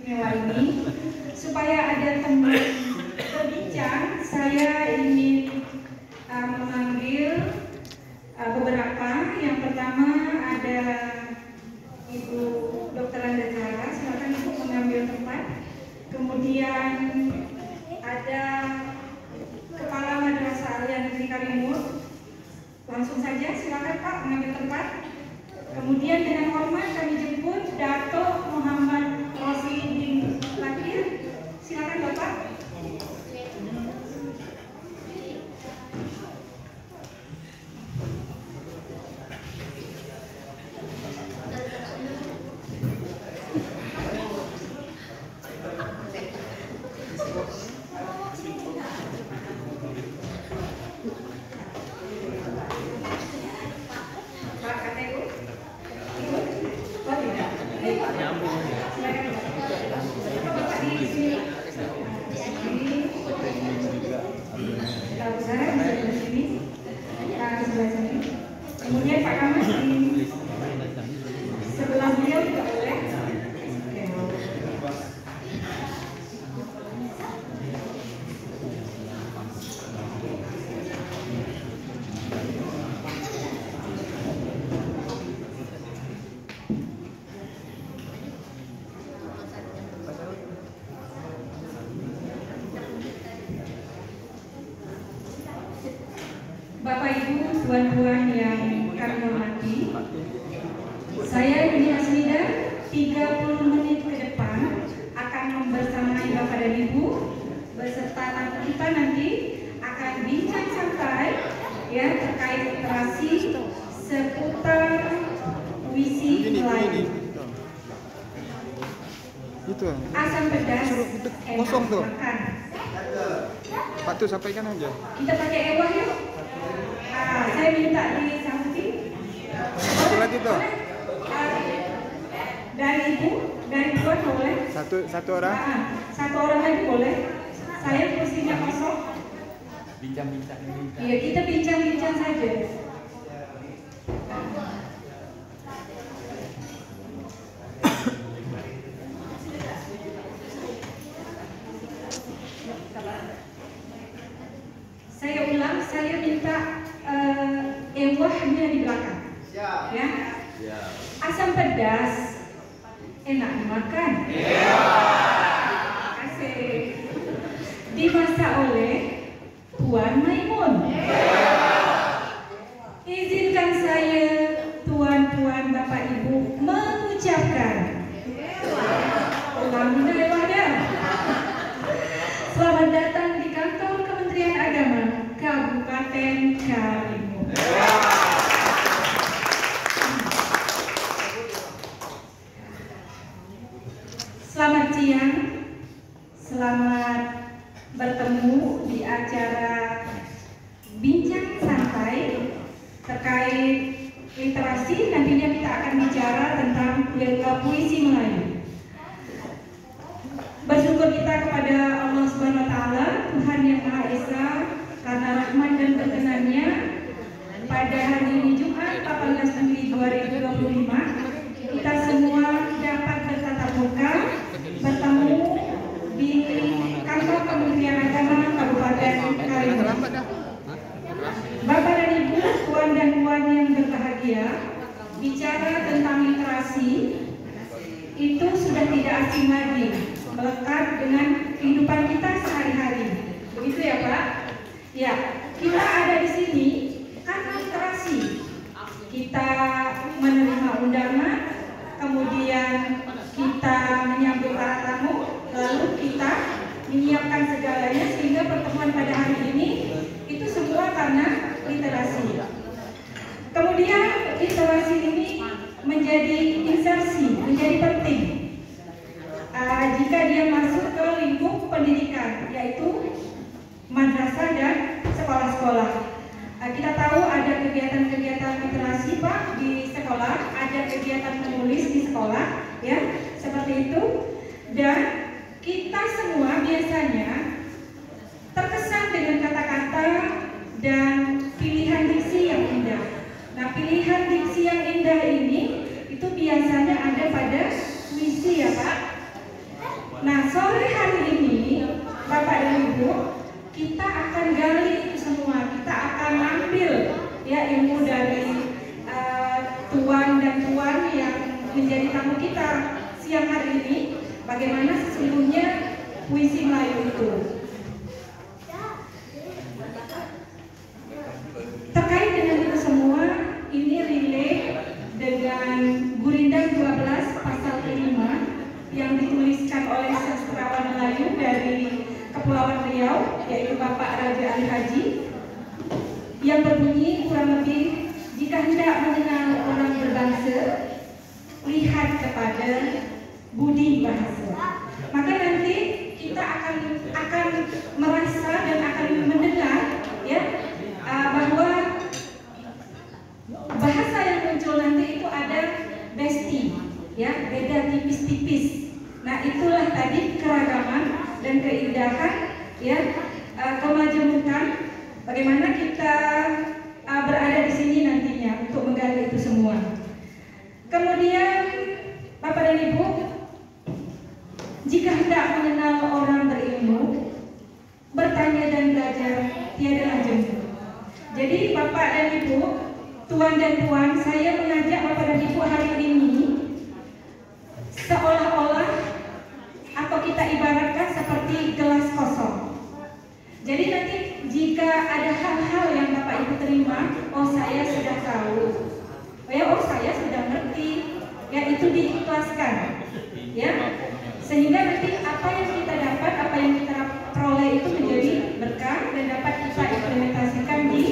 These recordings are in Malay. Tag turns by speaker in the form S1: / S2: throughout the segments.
S1: istimewa ini. Supaya ada teman berbincang, saya ingin memanggil beberapa. Yang pertama ada Ibu Dr. Anda Zahra, silakan Ibu mengambil tempat. Kemudian ada Kepala Madrasah Alia Negeri Karimur, langsung saja silakan Pak mengambil tempat. Kemudian dengan hormat kami jemput Dato' Muhammad Rosiuddin Lakir, silakan Bapak. Kemudian Pak Kamas di sebelah beliau juga boleh. Bapak Ibu, tuan-tuan yang kami hormati, saya Bini Asmida 30 menit ke depan akan membersamai Bapak dan Ibu beserta tamu kita nanti akan bincang santai ya terkait literasi seputar puisi Melayu.
S2: Itu
S1: asam pedas
S2: kosong tuh.
S1: makan.
S2: Pak tuh sampaikan aja.
S1: Kita pakai ewah yuk. Saya minta disambung.
S2: Satu lagi tuh.
S1: Dari Ibu, dari Tuan boleh.
S2: Satu orang.
S1: Satu orang lagi boleh. Saya kursinya kosong.
S3: Bincang-bincang.
S1: Iya, kita bincang-bincang saja. Saya ulang, saya minta ewahnya di belakang. Ya. Asam pedas enak dimakan. Asik. Dimasak oleh Tuan Maimun. Izinkan saya, tuan-tuan, Bapak Ibu, mengucapkan alhamdulillah. Selamat datang di kantor Kementerian Agama Kabupaten Karimur. Selamat siang, selamat bertemu di acara bincang santai terkait literasi. Nantinya kita akan bicara tentang puisi Melayu. Bersyukur kita kepada Allah Subhanahu wa Ta'ala, Tuhan yang Maha Esa, karena rahmat dan berkenannya pada hari ini Jumat 18 Juli 2025 kita semua dapat bertatap muka bertemu di kantor Kementerian Agama Kabupaten Karimur. Bapak dan Ibu, tuan dan puan yang berbahagia, bicara tentang literasi itu sudah tidak asing lagi, melekat dengan kehidupan kita sehari-hari. Begitu ya Pak? Ya, kita ada di sini karena literasi. Kita menerima undangan, kemudian kita menyambut para tamu, lalu kita menyiapkan segalanya sehingga pertemuan pada hari ini itu semua karena literasi. Kemudian literasi ini menjadi insersi, menjadi penting jika dia masuk ke lingkup pendidikan, yaitu madrasah dan sekolah-sekolah. Kita tahu ada kegiatan-kegiatan literasi Pak di sekolah, ada kegiatan menulis di sekolah, ya seperti itu. Dan kita semua biasanya terkesan dengan kata-kata dan pilihan diksi yang indah. Nah, pilihan diksi yang indah ini itu biasanya ada pada puisi ya Pak. kita siang hari ini, bagaimana sesungguhnya puisi Melayu itu. Terkait dengan itu semua, ini relate dengan Gurindam 12 pasal kelima yang dituliskan oleh sastrawan Melayu dari Kepulauan Riau, yaitu Bapak Raja Ali Haji, yang berbunyi kurang lebih, jika hendak mengenal orang berbangsa, lihat kepada budi bahasa. Maka nanti kita akan merasa dan akan mendengar, ya, bahwa bahasa yang muncul nanti itu ada besti, ya, beda tipis-tipis. Nah, itulah tadi keragaman dan keindahan, ya, kemajemukan. Bagaimana kita berada di sini nantinya untuk menggali itu semua. Kemudian, Bapak dan Ibu, jika hendak mengenal orang berilmu, bertanya dan belajar tiadalah jemu. Jadi, Bapak dan Ibu, Tuan dan Puan, saya mengajak Bapak dan Ibu hari ini seolah-olah atau kita ibaratkan seperti gelas kosong. Jadi nanti jika ada hal-hal yang Bapak Ibu terima, oh saya sudah tahu, oh saya sudah ngerti, ya itu diikhlaskan, ya, sehingga nanti apa yang kita dapat, apa yang kita peroleh itu menjadi berkah dan dapat kita implementasikan di,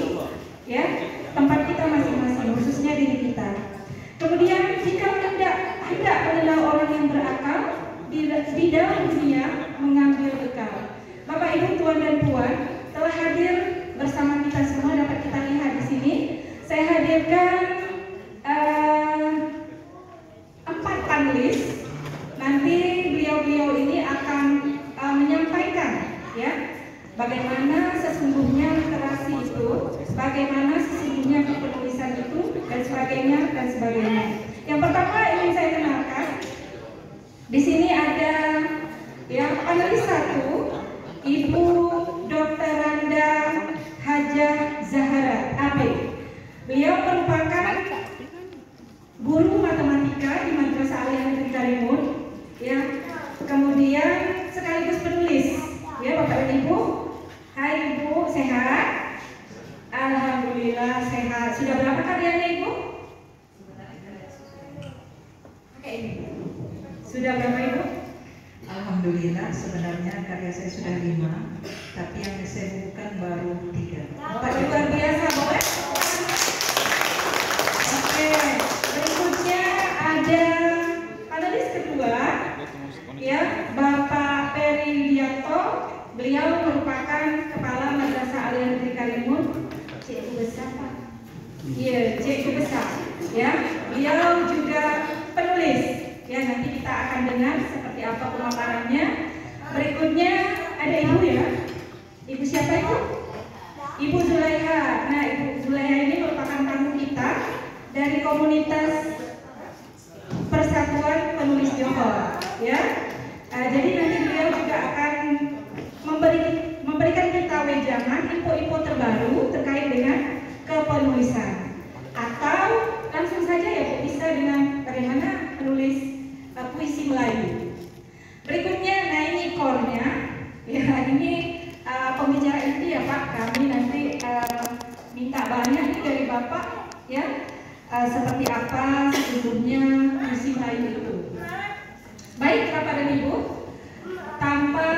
S1: ya, tempat kita masing-masing, khususnya diri kita. Kemudian jika hendak mengenal orang yang berakal di dalam dunia mengambil bekal. Bapak Ibu, Tuan dan Puan telah hadir bersama kita semua, dapat kita lihat di sini. Saya hadirkan 4 panelis. Nanti beliau-beliau ini akan menyampaikan, ya, bagaimana sesungguhnya literasi itu, bagaimana sesungguhnya kepenulisan itu, dan sebagainya dan sebagainya. Yang pertama ingin saya kenalkan, di sini ada, ya, panelis 1, Ibu Dr. Randa Hajah Zahara, AB. Beliau merupakan guru matematika di Madrasah Aliyah Negeri Karimun, ya, kemudian sekaligus penulis, ya, Bapak dan Ibu. Hai Ibu, sehat? Alhamdulillah sehat. Sudah berapa karyanya Ibu? Oke, sudah berapa Ibu?
S4: Alhamdulillah, sebenarnya karya saya sudah 5, tapi yang saya bukukan baru 3.
S1: Luar biasa, boleh? Oke, berikutnya ada panelis kedua, ya, Bapak Peri Widianto. Beliau merupakan Kepala Madrasah Aliyah Negeri Karimun. Cikgu besar, Pak. Iya, cikgu besar. Ya, beliau juga penulis. Ya, nanti kita akan dengar seperti apa pemaparannya. Berikutnya ada Ibu, ya. Ibu siapa itu? Ibu Zulaiha. Nah, Ibu Zulaiha ini merupakan tamu kita dari komunitas Persatuan Penulis Johor, ya. Jadi nanti beliau juga akan memberikan kita wejangan info-info terbaru terkait dengan kepenulisan. Atau langsung saja, ya, bisa dengan bagaimana menulis puisi Melayu. Berikutnya, nah ini core-nya, ya, ini pembicara inti, ya Pak. Kami nanti minta banyak nih dari Bapak, ya, seperti apa sesungguhnya puisi Melayu itu. Baik Bapak dan Ibu, tanpa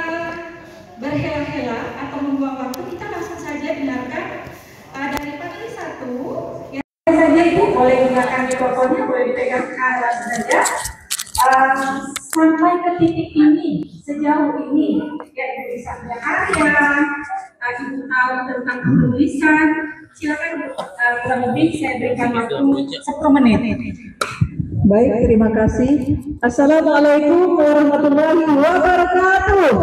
S1: berhela-hela atau membuang waktu, kita langsung saja dengarkan dari panelis 1. Ya, saja Ibu boleh gunakan mikrofonnya, boleh dipegang ke arah saja. Sampai ke titik ini, sejauh ini, ya, Ibu bisa berkarya, Ibu tahu tentang penulisan. Silakan Bu, kurang lebih saya berikan waktu 10 menit.
S4: Baik, terima kasih. Assalamualaikum warahmatullahi wabarakatuh.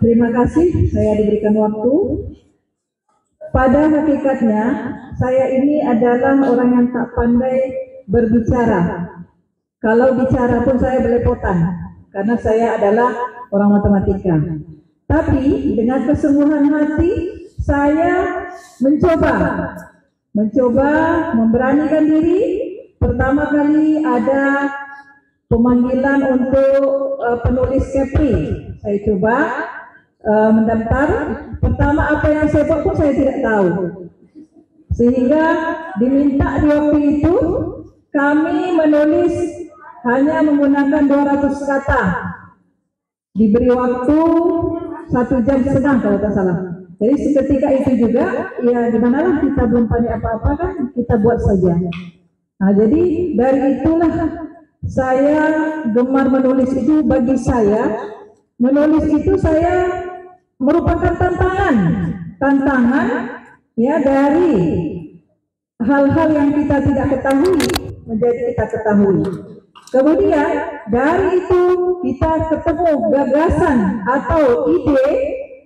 S4: Terima kasih saya diberikan waktu. Pada hakikatnya, saya ini adalah orang yang tak pandai berbicara. Kalau bicara pun saya belepotan, karena saya adalah orang matematika. Tapi dengan kesungguhan hati, saya mencoba memberanikan diri Pertama kali ada pemanggilan untuk penulis Kepri. Saya coba mendaftar. Pertama apa yang saya buat pun saya tidak tahu. Sehingga diminta di waktu itu kami menulis hanya menggunakan 200 kata. Diberi waktu 1,5 jam kalau tak salah. Jadi seketika itu juga, ya dimanalah kita belum pandai apa-apa kan, kita buat saja. Nah jadi dari itulah saya gemar menulis itu. Bagi saya, menulis itu saya merupakan tantangan ya, dari hal-hal yang kita tidak ketahui menjadi kita ketahui. Kemudian dari itu kita ketemu gagasan atau ide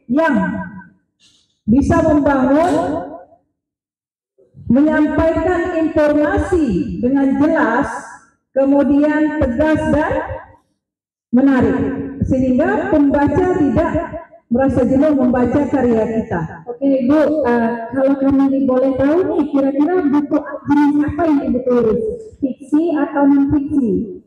S4: yang bisa membangun, menyampaikan informasi dengan jelas, kemudian tegas dan menarik, sehingga pembaca tidak merasa jenuh membaca karya kita.
S1: Oke Ibu, kalau kami boleh tahu nih, kira-kira buku jenis apa yang Ibu tulis? Fiksi atau non-fiksi?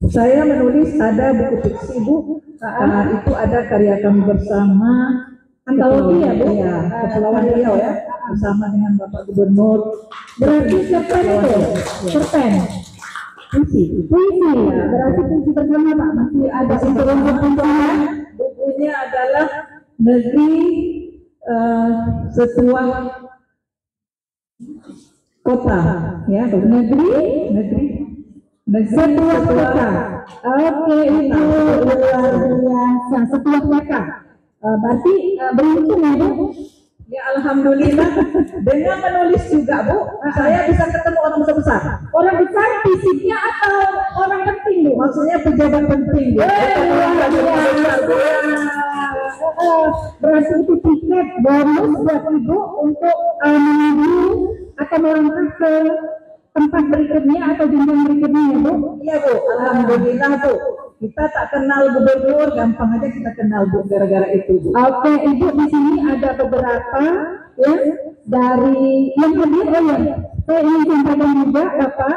S4: Saya menulis ada buku fiksi Bu, itu ada karya kami bersama,
S1: Antologi ya Bu?
S4: Ya, Kepulauan Riau ya, bersama dengan Bapak Gubernur.
S1: Berarti cerpen itu? Cerpen? Puisi? Puisi ya, berarti puisi bersama Pak, masih ada unsur-unsur pencerahan?
S4: Bukunya adalah Negeri Setuah Kota, ya, negeri Setuah Kota.
S1: Oke Ibu, luar biasa, Setuah Kota. Berarti beruntung ya Bu?
S4: Ya alhamdulillah, dengan menulis juga Bu, saya bisa ketemu orang besar.
S1: Orang besar fisiknya atau orang penting Bu?
S4: Maksudnya pejabat penting Bu.
S1: Berarti itu tiket bonus buat Ibu untuk menuju atau melangkah ke tempat berikutnya atau jenjang berikutnya ya Bu?
S4: Iya Bu, alhamdulillah Bu. Kita tak kenal gubernur, gampang aja kita kenal Bu gara-gara itu Bu.
S1: Oke Ibu, di sini ada beberapa ya dari yang hadir. Oh ya, saya ingin sampaikan juga Bapak,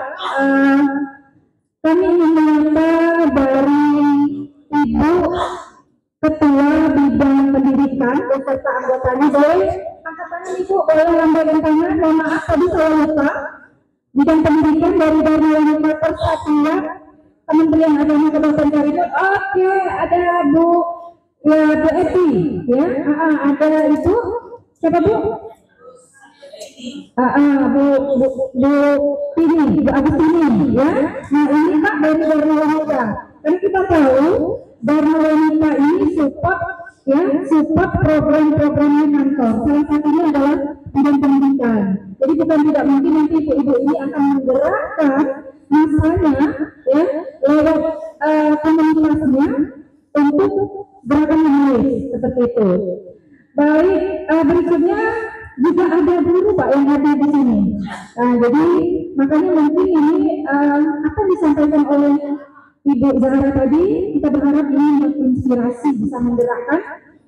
S1: kami ingin menyapa dari Ibu Ketua Bidang Pendidikan beserta anggotanya. Boleh angkat tangan Ibu, boleh lambaikan tangan. Mohon maaf tadi saya lupa. Bidang Pendidikan dari Wanita Persatuan Kementerian Agama Kabupaten Karimun. Oke, ada Bu Eti ya. Ada itu siapa Bu? Bu Agustini ya. Nah ini Pak dari Dharma Wanita. Karena kita tahu Dharma Wanita ini support program-programnya kantor. Salah satunya adalah bidang pendidikan. Jadi bukan tidak mungkin nanti ibu-ibu ini akan menggerakkan masanya ya lewat komunitasnya untuk gerakan menulis seperti itu. Baik, berikutnya juga ada guru Pak yang ada di sini. Jadi makanya mungkin ini akan disampaikan oleh Ibu Zahra tadi. Kita berharap ini menginspirasi, bisa menggerakkan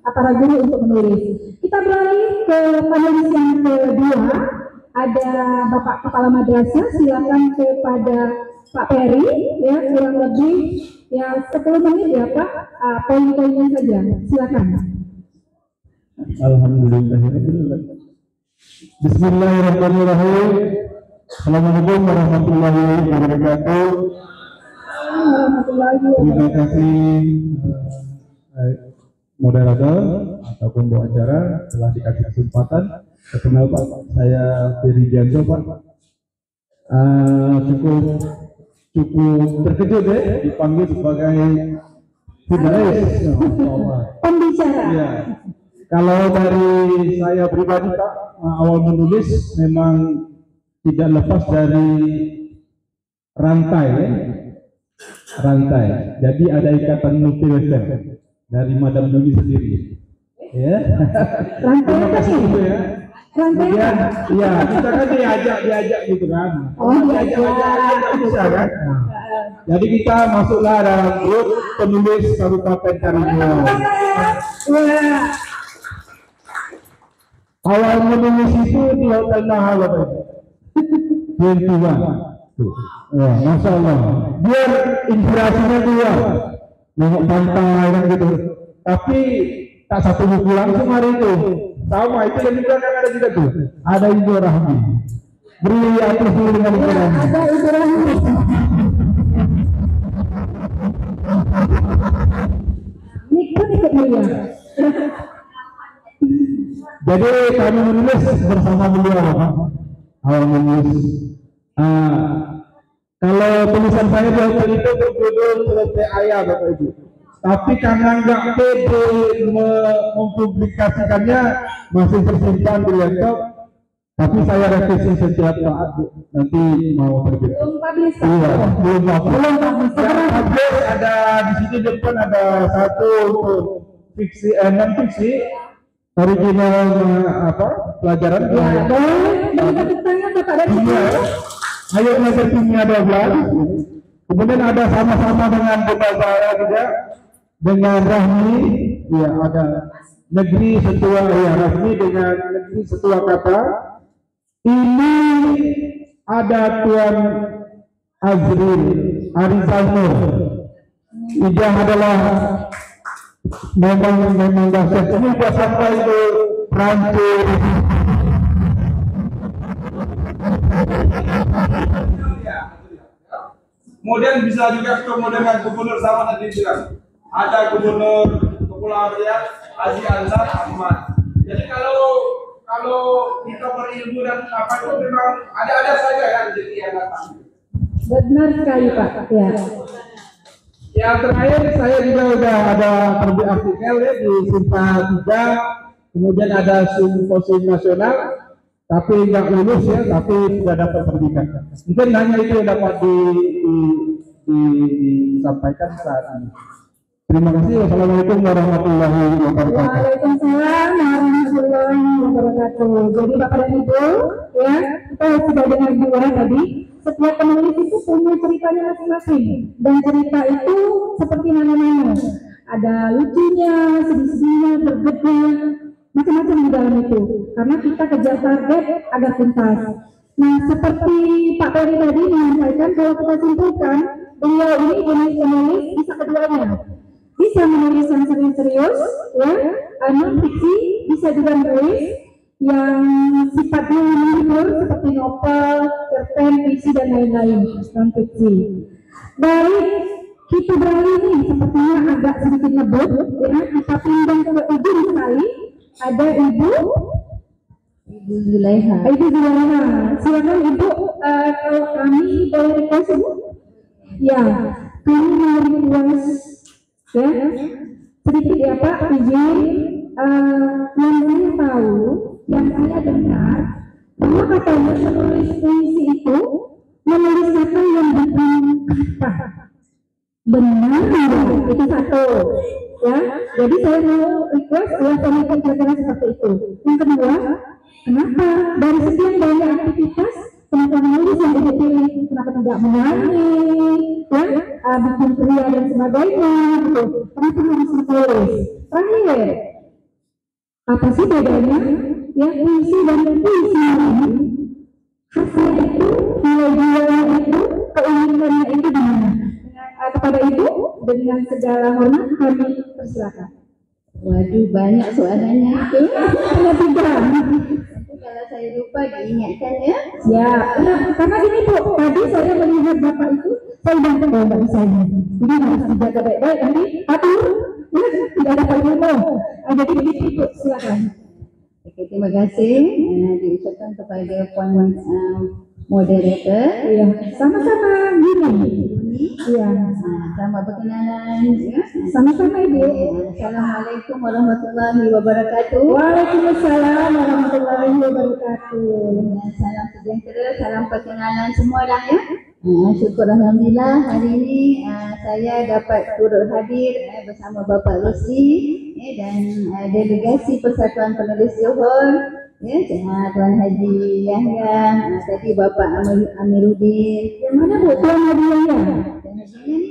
S1: para guru untuk menulis. Kita beralih ke panelis yang kedua. Ada Bapak Kepala Madrasah, silakan kepada Pak Peri ya, kurang lebih ya 10 menit ya Pak, poin-poinnya saja, silakan.
S5: Alhamdulillah. Bismillahirrahmanirrahim. Assalamualaikum warahmatullahi wabarakatuh. Terima kasih moderator ataupun bu acara telah dikasih kesempatan. Kenal Pak, saya Ferry Dianto Pak. Cukup terkejut dipanggil sebagai
S1: pembicara.
S5: Ya. Kalau dari saya pribadi Pak, awal menulis memang tidak lepas dari rantai. Jadi ada ikatan multilaser dari Madam Dumi sendiri. Ya.
S1: Rantai apa sih?
S5: Ya. Kemudian, ya kita kan diajak gitu kan. Diajak bisa kan. Jadi kita masuklah dalam grup penulis Kabupaten Karimun. Awal menulis itu di Hotel Mahal. Tuh. Ya, Masya Allah. Biar inspirasinya keluar. Nengok pantai kan gitu. Tapi tak satu buku langsung hari itu. Sama itu dan juga kan ada juga tuh. Ada Ibu Rahmi. Beri atas dulu dengan Ibu Rahmi.
S4: Ada Ibu Rahmi. Nik pun ikut melihat.
S5: Jadi kami menulis bersama beliau. Menulis. Kalau tulisan saya di hotel itu berjudul Selesai Ayah Bapak Ibu. Tapi karena nggak pede mempublikasikannya, masih tersimpan di laptop. Tapi saya revisi setiap saat, nanti mau terbit.
S4: Belum publish.
S5: Iya, belum
S4: Belum publish.
S5: publish. Ada di sini depan ada satu fiksi, non fiksi, original pelajaran.
S4: Ya, boleh. Dari tepuk tangan Bapak dan Ibu.
S5: Iya. Ayo belajar kimia 12. Kemudian ada sama-sama dengan Bunda saya juga, dengan Rahmi, ya ada negeri setua, ya Rahmi dengan negeri setua kata. Ini ada Tuan Azril Arizalno. Ijah adalah memang dahsyat. Ini sudah sampai ke Prancis.
S6: Kemudian bisa juga ketemu dengan gubernur sama nanti bilang ada gubernur Kepulauan Riau Haji Ansar Ahmad. Jadi kalau kita berilmu dan apa itu memang ada saja kan jadi yang datang.
S4: Benar sekali Pak. Ya.
S5: Yang terakhir saya juga udah ada terbit artikel ya di Sinta 3, kemudian ada simposium nasional, tapi nggak lulus ya, tapi sudah dapat terbitan. Mungkin hanya itu yang dapat disampaikan saat ini. Terima kasih. Wassalamualaikum warahmatullahi wabarakatuh.
S4: Waalaikumsalam warahmatullahi wabarakatuh. Jadi Bapak dan Ibu, ya kita sudah dengar juga tadi. Setiap penulis itu punya ceritanya masing-masing, dan cerita itu seperti mana-mana. Ada lucunya, sedih-sedihnya, bergednya, macam-macam di dalam itu. Karena kita kejar target agar tuntas. Nah, seperti Pak Peri tadi menyampaikan, kalau kita simpulkan, beliau ini jenis penulis bisa keduanya. Bisa menulis yang serius, ya, non fiksi, bisa juga menulis yang sifatnya menghibur seperti novel, cerpen, fiksi dan lain-lain, non fiksi. Baik, kita beralih nih, sepertinya agak sedikit ngebut, ya, kita pindah ke ujung sekali. Ada Ibu Zulaiha. Ibu Zulaiha, silakan Ibu. Kalau kami boleh request Ibu, ya, kami mau request, ya, sedikit ya Pak, izin. Yang saya tahu, yang saya dengar, bahwa katanya menulis puisi itu menulis kata yang bukan kata. Benar, itu satu. Ya, jadi saya mau request alasan kira-kira seperti itu. Yang kedua, kenapa dari sekian banyak aktivitas, kenapa menulis yang dipilih? Kenapa tidak menyanyi, ya, bikin kriya dan sebagainya, gitu. Kenapa harus menulis? Terakhir, apa sih bedanya? Ya, puisi dan puisi ini, hasil itu, nilai-nilai itu, keunikannya itu di mana? Kepada Ibu, dengan segala hormat kami persilakan.
S7: Waduh, banyak soalannya itu.
S4: Hanya 3.
S7: Kalau saya lupa diingatkan ya.
S4: Ya, karena gini Bu, tadi saya melihat Bapak itu, saya sudah tahu Bapak saya. Jadi harus dijaga baik-baik, nanti atur, ya, tidak dapat ngomong. Jadi begitu Bu, silakan.
S7: Oke, terima kasih diucapkan kepada Puan moderator.
S4: Iya, sama-sama gini. Iya,
S7: Selamat perkenalan. Ya.
S4: sama-sama Ibu.
S7: Assalamualaikum warahmatullahi wabarakatuh.
S4: Waalaikumsalam warahmatullahi wabarakatuh.
S7: Salam sejahtera, salam perkenalan semua dah ya. Syukur Alhamdulillah hari ini saya dapat turut hadir bersama Bapak Rosli dan delegasi Persatuan Penulis Johor, ya, Tuan Haji Yahya, tadi Bapak Amiruddin.
S4: Yang mana Bu? Tuan Haji Yahya?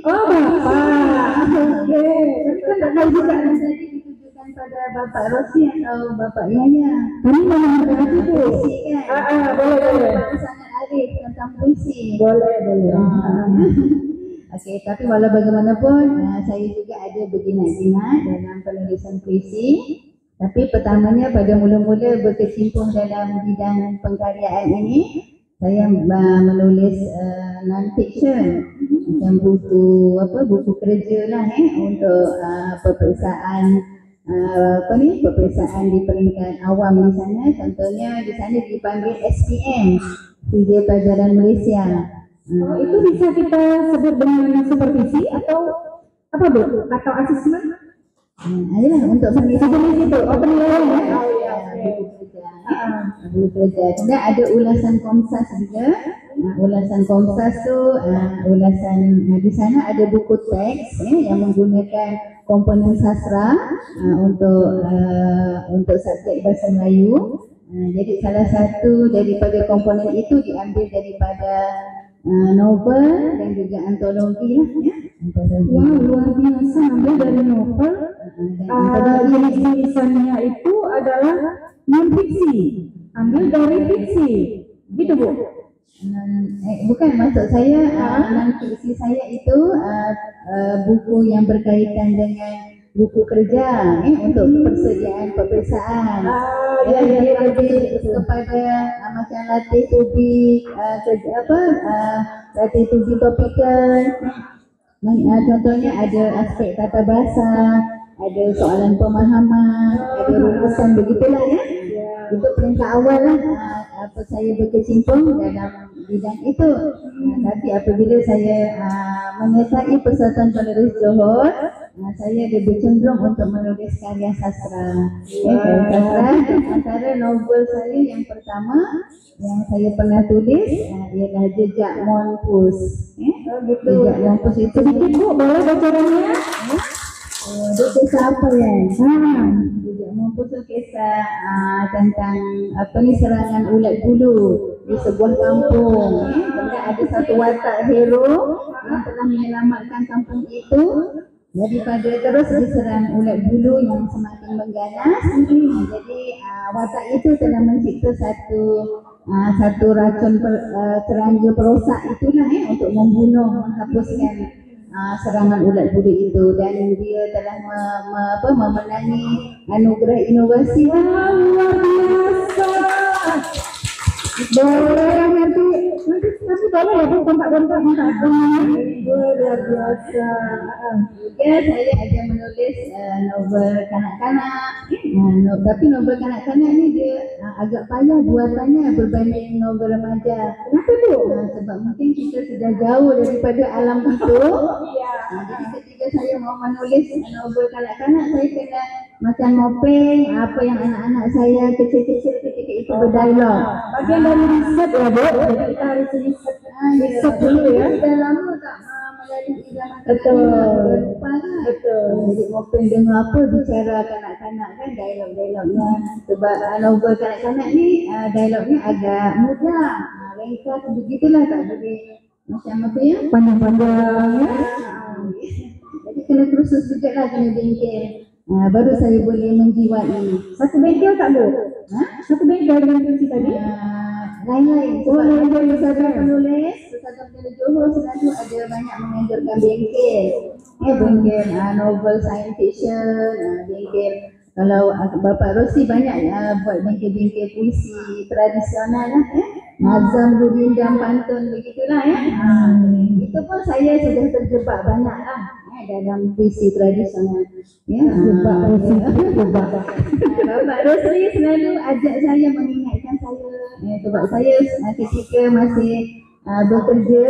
S4: Oh Bapak, oke. Tapi kan tak tahu juga.
S7: Tadi ditujukan pada Bapak Rosli atau Bapak Yahya.
S4: Kami mau memberkati Bu.
S7: Boleh.
S4: Boleh.
S7: Sangat arif tentang tentang puisi.
S4: Boleh.
S7: Okey, tapi walau bagaimanapun saya juga ada berminat dalam penulisan puisi. Tapi pertamanya pada mula-mula berkecimpung dalam bidang pengkaryaan ini, saya menulis non-fiction, macam buku kerja lah untuk peperiksaan peperiksaan di peringkat awam di sana. Contohnya di sana dipanggil SPM, Sijil Pelajaran Malaysia.
S4: Itu bisa kita sebut dengan supervisi atau apa Bu? Atau asesmen?
S7: Adalah untuk penilaian
S4: itu. Penilaian ya?
S7: Buku kerja. Kemudian ada ulasan Komsas juga. Ulasan Komsas tu di sana ada buku teks yang menggunakan komponen sastra untuk subjek bahasa Melayu. Jadi salah satu daripada komponen itu diambil daripada novel dan juga antologi lah ya. Antologi.
S4: Wah, luar biasa, ambil dari novel. Jenis tulisannya itu adalah non-fiksi, ambil dari fiksi, gitu Bu?
S7: Bukan, maksud saya non-fiksi saya itu buku yang berkaitan dengan buku kerja untuk persediaan peperiksaan. Dia lebih kepada macam latih tubik latih tubik topikal. Contohnya ada aspek tata bahasa, ada soalan pemahaman, ada rumusan, begitulah ya. Itu peringkat awal lah saya berkecimpung dalam bidang itu. Tapi apabila saya menyertai Persatuan Penulis Johor, saya lebih cenderung untuk menulis karya sastra. Karya sastra, antara novel saya yang pertama yang saya pernah tulis ialah Jejak Monpus. Jejak Monpus itu
S4: sedikit Bu, boleh bocorannya?
S7: Dia kisah apa ya? Jejak Monpus itu kisah tentang serangan ulat bulu di sebuah kampung. Kemudian ada satu watak hero yang telah menyelamatkan kampung itu daripada terus diserang ulat bulu yang semakin mengganas. Jadi watak itu telah mencipta satu racun serangga perosak itulah untuk membunuh, menghapuskan serangan ulat bulu itu, dan dia telah memenangi anugerah inovasi.
S4: Luar biasa. Boleh nanti boleh ya Bu, kontak-kontak luar biasa.
S7: Ya, saya ada menulis novel kanak-kanak. Tapi novel kanak-kanak ni dia agak payah buatannya berbanding novel remaja.
S4: Kenapa Tu?
S7: Sebab mungkin kita sudah jauh daripada alam itu. Jadi ketika saya mau menulis novel kanak-kanak, saya kena macam mopeng apa yang anak-anak saya kecil-kecil ketika itu berdialog.
S4: Bagian dari riset ya Bu, jadi kita harus riset dulu ya.
S7: Dah lama tak melalui zaman.
S4: Betul.
S7: Betul. Jadi mopeng dengar apa bicara kanak-kanak kan, dialog-dialognya. Sebab novel kanak-kanak ni dialognya agak mudah, ringkas begitulah, tak boleh macam apa ya,
S4: Panjang-panjang ya.
S7: Jadi kena kursus juga lah, kena bengkel. Baru saya boleh menjiwai.
S4: Satu bengkel tak Bu? Satu bengkel dengan kursi tadi?
S7: Lain-lain.
S4: Oh, lain-lain.
S7: Persatuan Penulis Johor selalu ada banyak menganjurkan bengkel. Bengkel novel science fiction, bengkel. Kalau Bapak Rosi banyak buat bengkel-bengkel puisi tradisional lah. Nazam, Gurindam, Pantun, begitulah ya. Itu pun saya sudah terjebak banyak lah dalam puisi tradisional. Bapak Rosi selalu ajak saya, mengingatkan saya. Sebab saya ketika masih bekerja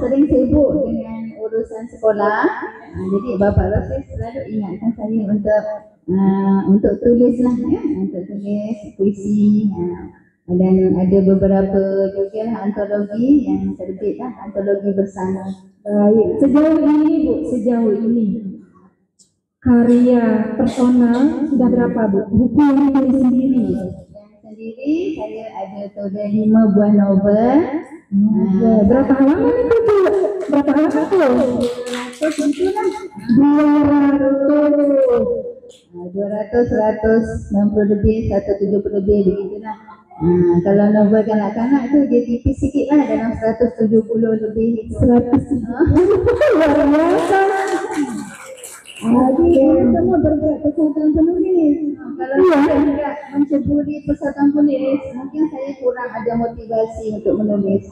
S7: sering sibuk dengan urusan sekolah. Jadi Bapak Rosi selalu ingatkan saya untuk tulis lah untuk tulis puisi. Dan ada beberapa juga antologi yang terbit lah, antologi bersama.
S4: Baik, sejauh ini karya personal sudah berapa Bu? Buku yang ditulis sendiri?
S7: Sendiri saya ada total 5 buah novel.
S4: Berapa halaman itu Bu? Berapa halaman itu?
S7: 200, 190 lebih, 170 lebih, begitulah. Kalau novel kanak-kanak tu dia tipis sikit lah, dalam 170 lebih. 170 luar biasa. Jadi semua bergerak persatuan penulis. Kalau saya tidak menceburi persatuan penulis, mungkin saya kurang ada motivasi untuk menulis.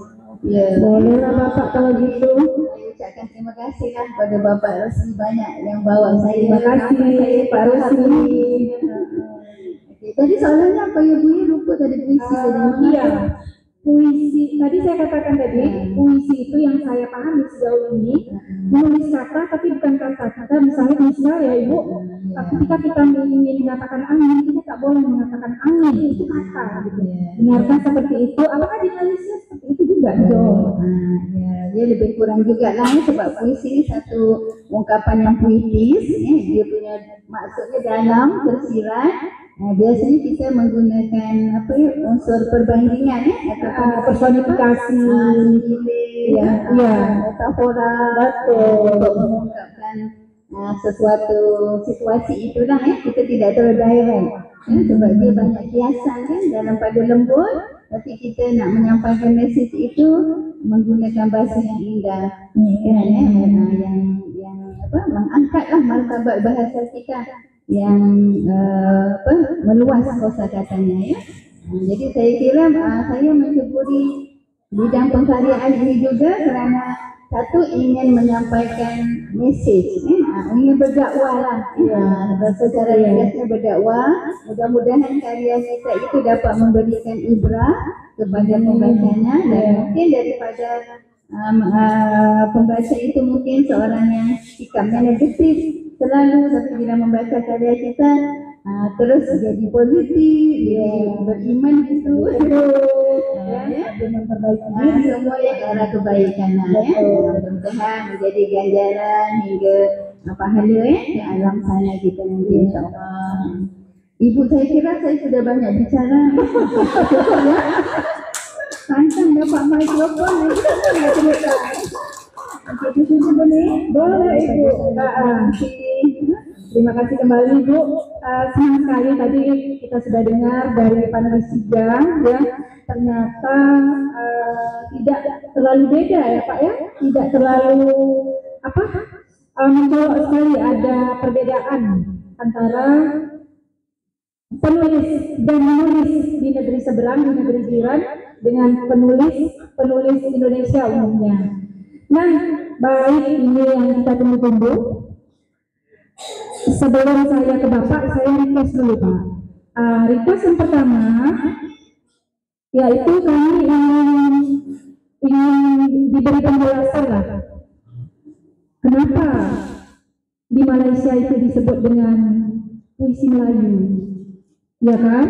S7: Ya, bolehlah Bapak kalau gitu. Saya ucapkan terima kasih lah kepada Bapak Rosli banyak yang bawa saya. Terima kasih Pak Rosli. Tadi soalannya apa ya Bu? Lupa tadi puisi tadi.
S1: Iya, puisi tadi saya katakan tadi, puisi itu yang saya pahami sejauh ini menulis kata tapi bukan kata. Kita misal ya Ibu, ketika kita ingin mengatakan angin, kita tak boleh mengatakan angin, itu kata gitu. Benarkah seperti itu? Apakah ditulisnya seperti itu juga?
S7: Ya, dia lebih kurang juga lah sebab puisi satu ungkapan yang puitis, dia punya maksudnya dalam, tersirat. Biasanya kita menggunakan unsur perbandingan atau personifikasi, metafora untuk mengungkapkan sesuatu situasi itulah kita tidak terlalu direct sebab dia banyak kiasan kan dalam pada lembut, tapi kita nak menyampaikan mesej itu menggunakan bahasa yang indah yang mengangkatlah martabat bahasa kita yang meluas kosakatanya ya. Jadi saya kira saya menceburi bidang pengkaryaan ini juga kerana satu ingin menyampaikan mesej, ingin berdakwah lah, secara tegasnya berdakwah. Mudah-mudahan karya kita itu dapat memberikan ibrah kepada pembacanya dan mungkin daripada pembaca itu mungkin seorang yang sikapnya negatif selalu, tapi bila membaca karya kita terus jadi positif, dia beriman gitu, semua yang ke arah kebaikan ya. Mudah-mudahan menjadi ganjaran hingga pahala di alam sana kita nanti insyaAllah. Ibu, saya kira saya sudah banyak bicara. Pantang dapat mikrofon
S1: boleh Ibu. Terima kasih kembali Bu. Senang sekali tadi kita sudah dengar dari panelis sidang ya, ternyata tidak terlalu beda ya Pak ya, tidak terlalu mencolok sekali ada perbedaan antara penulis dan menulis di negeri seberang, di negeri jiran dengan penulis Indonesia umumnya. Nah, baik, ini yang kita tunggu-tunggu. Sebelum saya ke Bapak, saya request dulu Pak. Request yang pertama, yaitu kami ingin diberi penjelasan lah. Kenapa di Malaysia itu disebut dengan puisi Melayu? Ya kan?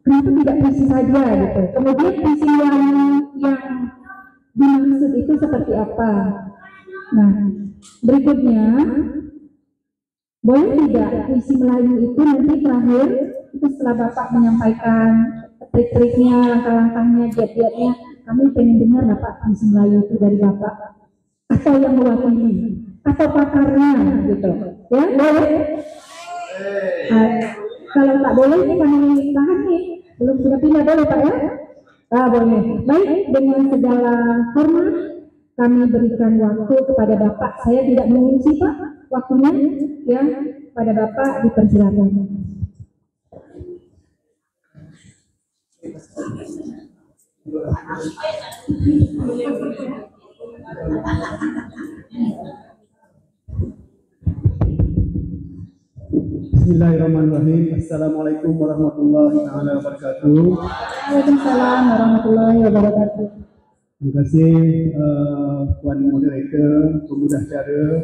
S1: Kenapa tidak puisi saja gitu? Kemudian puisi yang dimaksud itu seperti apa? Nah, berikutnya, boleh tidak puisi Melayu itu nanti terakhir, itu setelah Bapak menyampaikan trik-triknya, langkah-langkahnya, giat-giatnya, kami pengen dengar Bapak puisi Melayu itu dari Bapak, atau yang mewakili, atau pakarnya gitu. Ya, boleh? Kalau tak boleh, ini kami tahan nih, belum pindah-pindah, boleh Pak ya? Boleh. Baik, dengan segala hormat kami berikan waktu kepada Bapak. Saya tidak mengunci Pak waktunya, ya, pada Bapak dipersilakan.
S5: Bismillahirrahmanirrahim. Assalamualaikum warahmatullahi wabarakatuh.
S1: Waalaikumsalam warahmatullahi wabarakatuh.
S5: Terima kasih Puan Moderator, pemudah acara,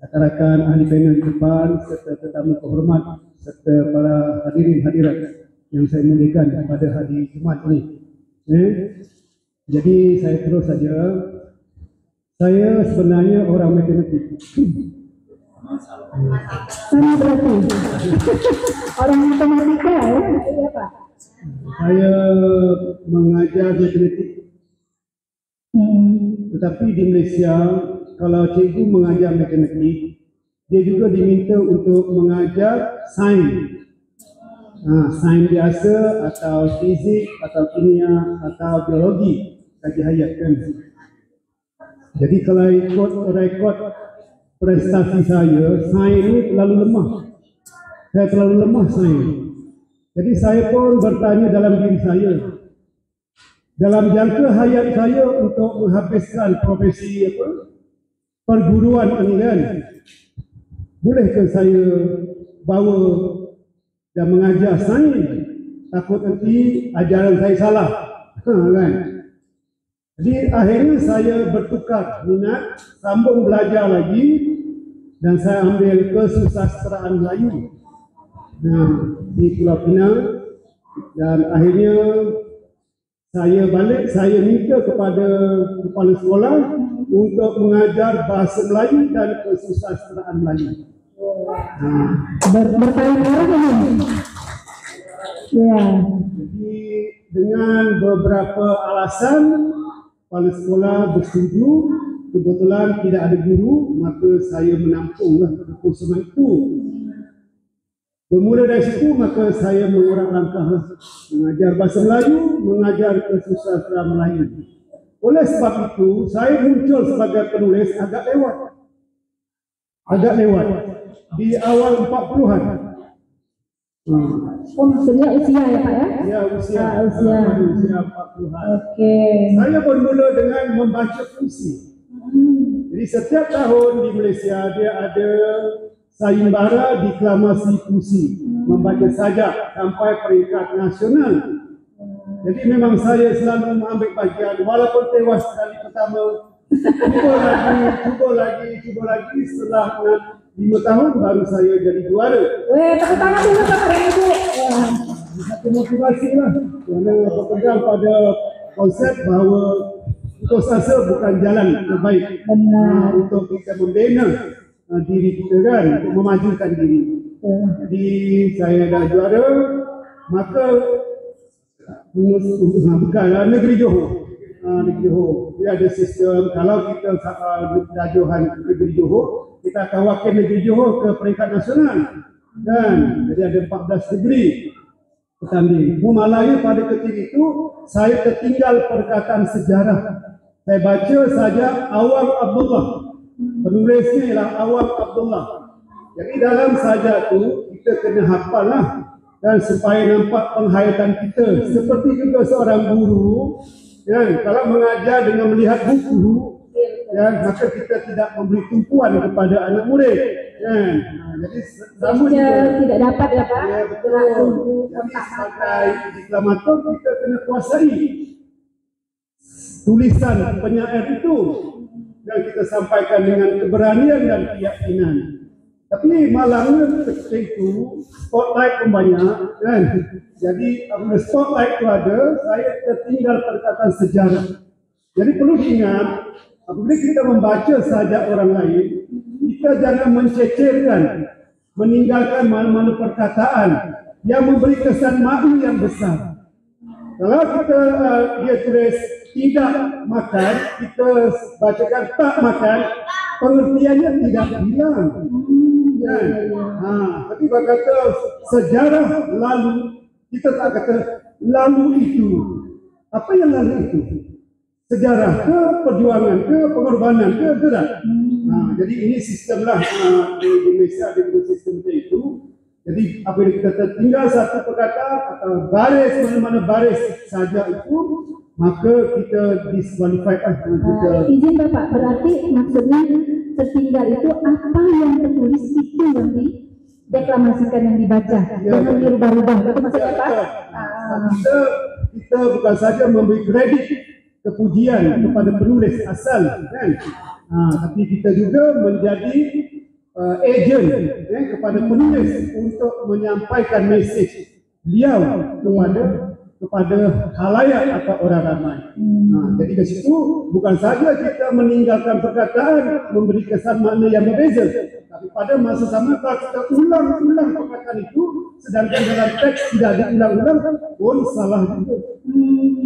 S5: rakan-rakan ahli panel di depan, serta tetamu kehormat, serta para hadirin hadirat yang saya muliakan pada hari Jumaat ini. Jadi saya terus saja. Saya sebenarnya orang matematik.
S1: Sama berarti orang matematika ya, iya Pak.
S5: Saya mengajar matematik. Tetapi di Malaysia, kalau cikgu mengajar matematik, dia juga diminta untuk mengajar sains. sains biasa atau fizik atau kimia atau biologi kaji hayat kan. Jadi kalau ikut rekod prestasi saya, sains ini terlalu lemah. Saya terlalu lemah sains. Jadi saya pun bertanya dalam diri saya, dalam jangka hayat saya untuk menghabiskan profesi perguruan ini kan, bolehkah saya bawa dan mengajar sains? Takut nanti ajaran saya salah, kan? Jadi akhirnya saya bertukar minat, sambung belajar lagi dan saya ambil kesusastraan Melayu di Pulau Pinang, dan akhirnya saya minta kepada kepala sekolah untuk mengajar bahasa Melayu dan kesusastraan Melayu.
S4: Berkaitan ini. Ya.
S5: Jadi dengan beberapa alasan kepala sekolah bersetuju, kebetulan tidak ada guru, maka saya menampunglah kekosongan itu. Bermula dari situ, maka saya mengurak langkah mengajar bahasa Melayu, mengajar kesusastraan Melayu. Oleh sebab itu, saya muncul sebagai penulis agak lewat di awal 40-an.
S4: Oh, maksudnya usia ya Pak ya?
S5: Ya, usia 40-an.
S4: Okey.
S5: Saya bermula dengan membaca puisi. Jadi setiap tahun di Malaysia dia ada sayembara deklamasi puisi, membaca sajak sampai peringkat nasional. Jadi memang saya selalu mengambil bahagian, walaupun tewas kali pertama, cuba lagi setelah 5 tahun baru saya jadi juara.
S4: Tepuk tangan dulu Bapak dan Ibu.
S5: Satu motivasi lah, kerana berpegang pada konsep bahawa putus asa bukan jalan terbaik untuk kita membina diri kita kan, untuk memajukan diri. Jadi saya dah juara, maka bukan negeri Johor. Negeri Johor dia ada sistem, kalau kita dajuhan negeri Johor, kita akan wakil negeri Johor ke peringkat nasional, dan jadi ada 14 negeri bertanding. Malahnya pada ketika itu saya tertinggal perkataan sejarah. Saya baca saja Awam Abdullah, penulisnya ialah Awam Abdullah. Jadi dalam sajak itu kita kena hafal lah, dan supaya nampak penghayatan kita. Seperti juga seorang guru, ya, kalau mengajar dengan melihat buku, ya, maka kita tidak memberi tumpuan kepada anak murid. Ya. Jadi sama juga
S4: tidak dapat ya Pak.
S5: Ya, betul. Jadi sebagai deklamator kita kena kuasai tulisan penyair itu, dan kita sampaikan dengan keberanian dan keyakinan. Tapi malangnya ketika itu spotlight pun banyak kan. Jadi apabila spotlight itu ada, saya tertinggal perkataan sejarah. Jadi perlu diingat, apabila kita membaca sajak orang lain, kita jangan mencecerkan, meninggalkan mana-mana perkataan yang memberi kesan malu yang besar. Kalau kita dia tulis tidak makan, kita bacakan tak makan, pengertiannya tidak hilang. Tapi kalau kata sejarah lalu, kita tak kata lalu itu. Apa yang lalu itu? Sejarah ke, perjuangan ke, pengorbanan ke, tidak? Jadi ini sistemlah di Malaysia ada sistem itu. Jadi apabila kita tertinggal satu perkataan atau baris, mana-mana baris saja itu, maka kita disqualified.
S4: Izin Bapak, berarti maksudnya tertinggal itu apa yang tertulis itu yang dideklamasikan, yang dibaca, jangan dirubah-rubah. Itu maksudnya Pak?
S5: Kita bukan saja memberi kredit kepujian kepada penulis asal, kan? Tapi kita juga menjadi agent kepada penulis untuk menyampaikan mesej beliau kepada khalayak atau orang ramai. Jadi ke situ bukan saja kita meninggalkan perkataan memberi kesan makna yang berbeza, tapi pada masa sama kalau kita ulang-ulang perkataan itu, sedangkan dalam teks tidak diulang-ulang pun salah juga.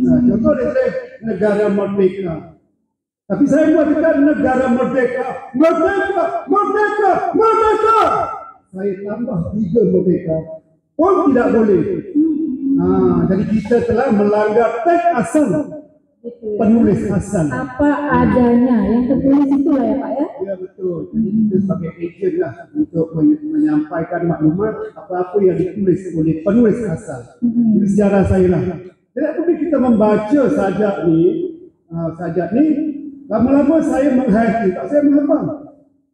S5: Contoh dia negara merdeka. Tapi saya mengatakan negara merdeka, merdeka, merdeka, merdeka. Saya tambah 3 merdeka. pun tidak boleh. Jadi kita telah melanggar teks asal penulis asal.
S4: Apa adanya yang tertulis itulah ya Pak ya.
S5: Ya betul. Jadi kita sebagai agent lah untuk menyampaikan maklumat apa-apa yang ditulis oleh penulis asal. Itu sejarah saya lah. Jadi apabila kita membaca sajak ni, lama-lama saya menghayati, tak saya menghafal.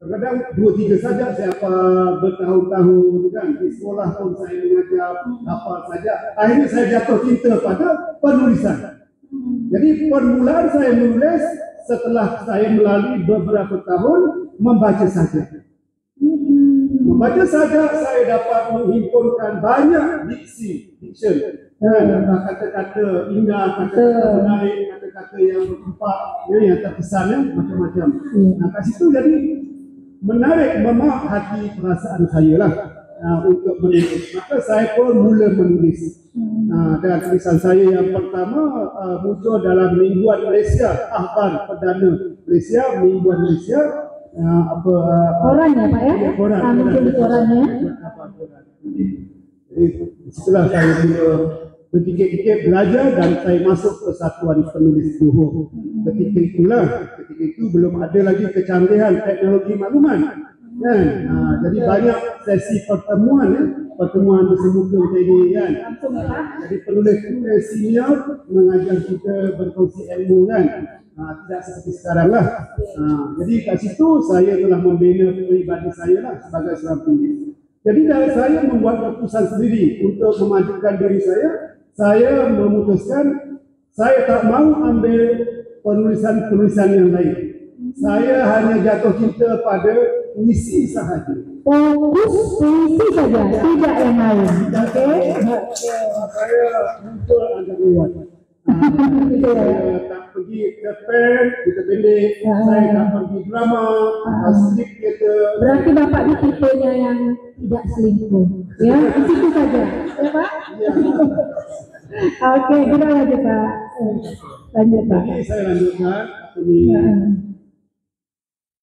S5: Kadang-kadang 2-3 sajak saya hafal bertahun-tahun kan. Di sekolah pun saya mengajar hafal sajak. Akhirnya saya jatuh cinta pada penulisan. Jadi permulaan saya menulis setelah saya melalui beberapa tahun membaca sajak. Membaca sajak saya dapat menghimpunkan banyak diction. Kata-kata indah, kata-kata menarik, kata-kata yang bertempat, yang terkesan, macam-macam. Kat situ jadi menarik memak hati perasaan saya lah untuk menulis. Maka saya pun mula menulis. Dan tulisan saya yang pertama muncul dalam Mingguan Malaysia, Akhbar Perdana Malaysia, Mingguan Malaysia.
S4: Koran ya Pak ya?
S5: Koran.
S4: Muncul di korannya.
S5: Jadi setelah saya mula berfikir-fikir belajar dan saya masuk ke Satuan Penulis Johor. Ketika itu belum ada lagi kecanggihan teknologi makluman. Kan? Jadi banyak sesi pertemuan bersemuka macam ini kan. Jadi penulis senior mengajar kita berkongsi ilmu kan. Tidak seperti sekarang lah. Jadi kat situ saya telah membina peribadi saya lah sebagai seorang penulis. Jadi saya membuat keputusan sendiri untuk memajukan diri saya memutuskan saya tak mahu ambil penulisan-penulisan yang lain. Saya hanya jatuh cinta pada puisi sahaja.
S4: Fokus puisi saja, tidak yang lain. Okey.
S5: Saya muncul agak luas. Saya tak pergi ke pen, kita pendek. Saya tak pergi drama, strip kita.
S4: Berarti Bapak ni tipenya yang tidak selingkuh. Ya, di situ saja. Ya Pak? Okey, kita lanjut Pak. Lanjut Pak.
S5: Jadi saya lanjutkan.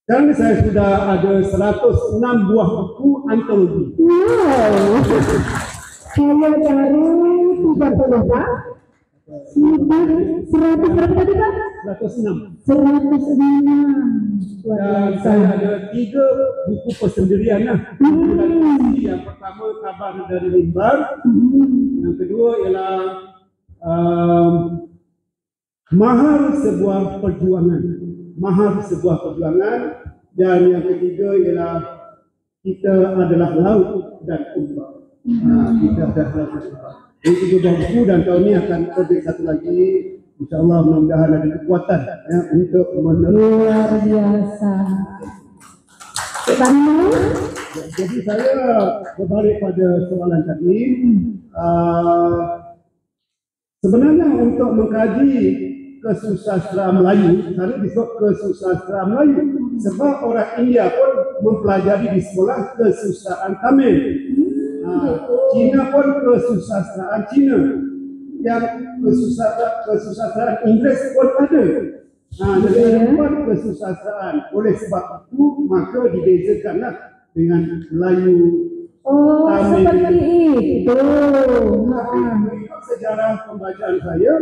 S5: Sekarang saya sudah ada 106 buah buku antologi.
S4: Wow. Saya baru 30 Pak. 100 berapa tadi Pak?
S5: 106.
S4: 106.
S5: Dan saya ada 3 buku persendirian lah. Yang pertama Kabar dari Mimbar. Yang kedua ialah Mahar Sebuah Perjuangan. Dan yang ketiga ialah Kita Adalah Laut dan Ombak. Kita Adalah Laut dan Ombak. Ini 3 buku dan tahun ini akan terbit satu lagi. InsyaAllah mudah-mudahan ada kekuatan untuk
S4: luar biasa.
S5: Jadi saya berbalik pada soalan tadi. Sebenarnya untuk mengkaji kesusastraan Melayu, saya disebut kesusastraan Melayu sebab orang India pun mempelajari di sekolah kesusastraan Tamil. Cina pun kesusastraan Cina. Yang kesusastraan Inggeris pun ada. Jadi ada 4 kesusastraan. Oleh sebab itu maka dibezakanlah dengan Melayu.
S4: Tamil. Seperti itu.
S5: Mengikut sejarah pembacaan saya,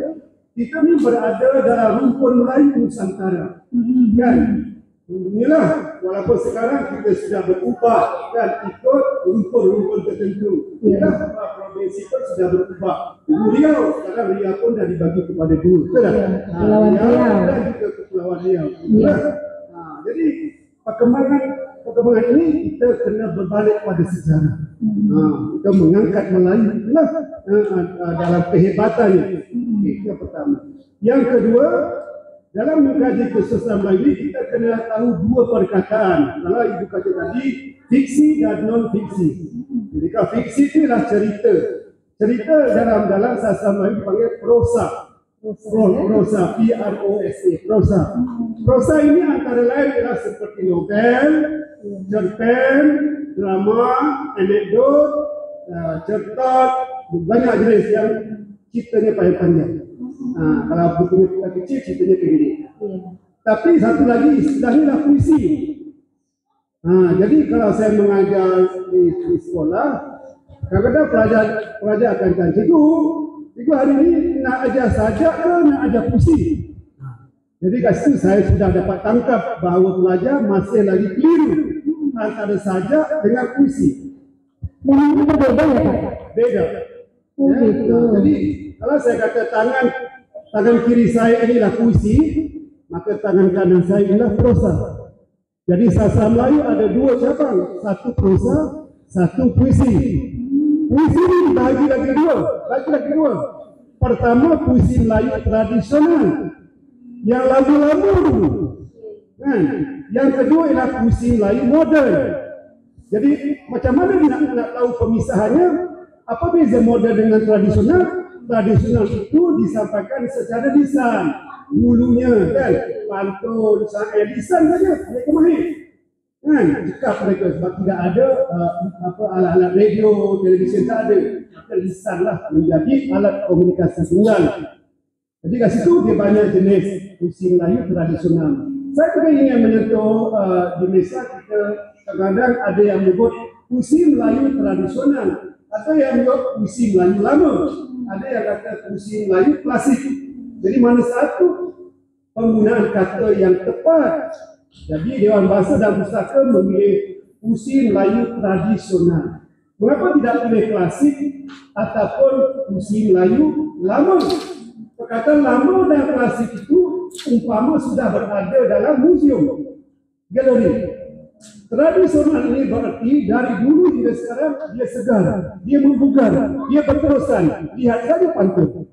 S5: kita ni berada dalam rumpun Melayu Nusantara. Kan? Inilah walaupun sekarang kita sudah berubah kan ikut rumpun-rumpun tertentu. Inilah provinsi pun sudah berubah. Dulu Riau, sekarang Riau pun dah dibagi kepada 2. Betul tak? Riau dan juga Kepulauan Riau. Jadi perkembangan ini kita kena berbalik pada sejarah. Kita mengangkat Melayu dalam kehebatannya. Itu yang pertama. Yang kedua, dalam mengkaji kesusahan Melayu kita kena tahu 2 perkataan. Kalau ibu kata tadi, fiksi dan non-fiksi. Jadi kalau fiksi itu adalah cerita. Cerita dalam sastra Melayu dipanggil prosa. Prosa, P-R-O-S-A, prosa. Prosa ini antara lain adalah seperti novel, cerpen, drama, anekdot, cerita, banyak jenis yang ceritanya panjang. Kalau buku kita kecil, ceritanya pendek. Tapi satu lagi istilahnya adalah puisi. Jadi kalau saya mengajar di sekolah, Kadang-kadang pelajar akan tanya, cikgu hari ini nak ajar sajak ke nak ajar puisi? Jadi kat situ saya sudah dapat tangkap bahawa pelajar masih lagi keliru antara sajak dengan puisi.
S4: Memang itu berbeda ya Pak?
S5: Beda.
S4: Oh, gitu.
S5: Jadi kalau saya kata tangan kiri saya inilah puisi, maka tangan kanan saya inilah prosa. Jadi sastra Melayu ada dua cabang, satu prosa, satu puisi. Puisi ini dibagi lagi dua. Pertama puisi Melayu tradisional yang lama-lama dulu. Yang kedua ialah puisi Melayu moden. Jadi macam mana nak tahu pemisahannya? Apa beza moden dengan tradisional? Tradisional itu disampaikan secara lisan. Dulunya kan pantun, lisan saja mereka mahir. Cakap mereka sebab tidak ada alat-alat radio, televisi tak ada. Lisan lah menjadi alat komunikasi tunggal. Jadi kat situ dia banyak jenis puisi Melayu tradisional. Saya juga ingin menyentuh di Malaysia kita kadang-kadang ada yang menyebut puisi Melayu tradisional, ada yang menyebut puisi Melayu lama, ada yang kata puisi Melayu klasik. Jadi mana satu penggunaan kata yang tepat? Jadi Dewan Bahasa dan Pustaka memilih puisi Melayu tradisional. Mengapa tidak pilih klasik ataupun puisi Melayu lama? Perkataan lama dan klasik itu umpama sudah berada dalam museum, galeri. Tradisional ini berarti dari dulu hingga sekarang dia segar, dia membugar, dia berterusan. Lihat saja pantun.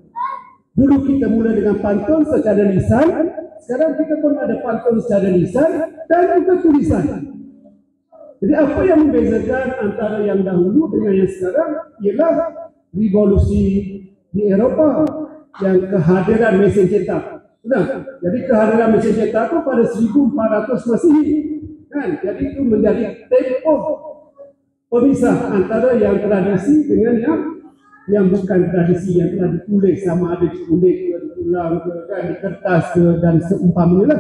S5: Dulu kita mulai dengan pantun secara lisan, sekarang kita pun ada pantun secara lisan dan juga tulisan. Jadi apa yang membezakan antara yang dahulu dengan yang sekarang ialah revolusi di Eropah yang kehadiran mesin cetak. Jadi kehadiran mesin cetak itu pada 1400 Masehi. Jadi itu menjadi tempoh pemisah antara yang tradisi dengan yang bukan tradisi, yang telah ditulis sama ada ditulis ke, ditulang ke, di kertas ke dan seumpamanya.